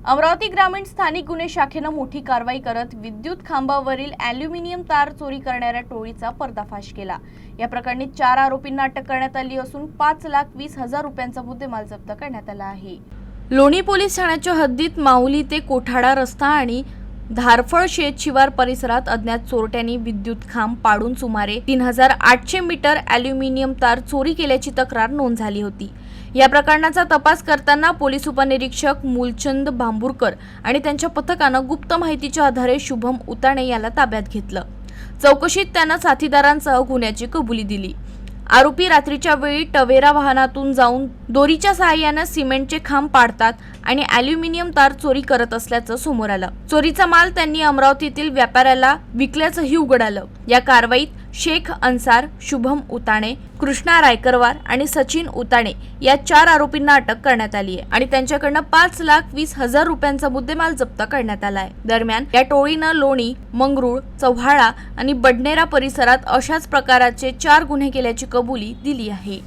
अमरावती ग्रामीण स्थानिक गुन्हे शाखेनं मोठी कारवाई करत विद्युत खांबावरील ॲल्युमिनियम तार चोरी करणाऱ्या टोळीचा पर्दाफाश केला। या प्रकरणी 4 आरोपींना अटक करण्यात आली असून 5,20,000 रुपयांचा मुद्देमाल जप्त करण्यात आला आहे। लोणी पोलीस ठाण्याच्या हद्दीत माऊली ते कोठाडा रस्ता आणि धारफळ शेत शिवार परिसरात अज्ञात चोरट्यांनी विद्युत खांब पाडून सुमारे 3,800 मीटर ॲल्युमिनियम तार चोरी केल्याची तक्रार नोंद झाली होती। या प्रकरणाचा तपास करताना पोलीस उपनिरीक्षक मूलचंद बांबुरकर आणि त्यांच्या पथकानं गुप्त माहितीच्या आधारे शुभम उताणे याला ताब्यात घेतलं। चौकशीत त्यानं साथीदारांसह गुन्ह्याची कबुली दिली। आरोपी रात्रीच्या वेळी टवेरा वाहनातून जाऊन दोरीच्या सहाय्याने सिमेंटचे खांब पाडतात आणि ॲल्युमिनियम तार चोरी करत असल्याचं समोर आलं। चोरीचा माल त्यांनी अमरावतीतील व्यापाऱ्याला विकल्याचंही उघड आलं। या कारवाईत शेख अन्सार, शुभम उताणे, कृष्णा रायकरवार आणि सचिन उताणे या 4 आरोपींना अटक करण्यात आली आहे आणि त्यांच्याकडनं 5,20,000 रुपयांचा मुद्देमाल जप्त करण्यात आला आहे। दरम्यान या टोळीनं लोणी, मंगरुळ, चव्हाळा आणि बडनेरा परिसरात अशाच प्रकारचे 4 गुन्हे केल्याची कबुली दिली आहे।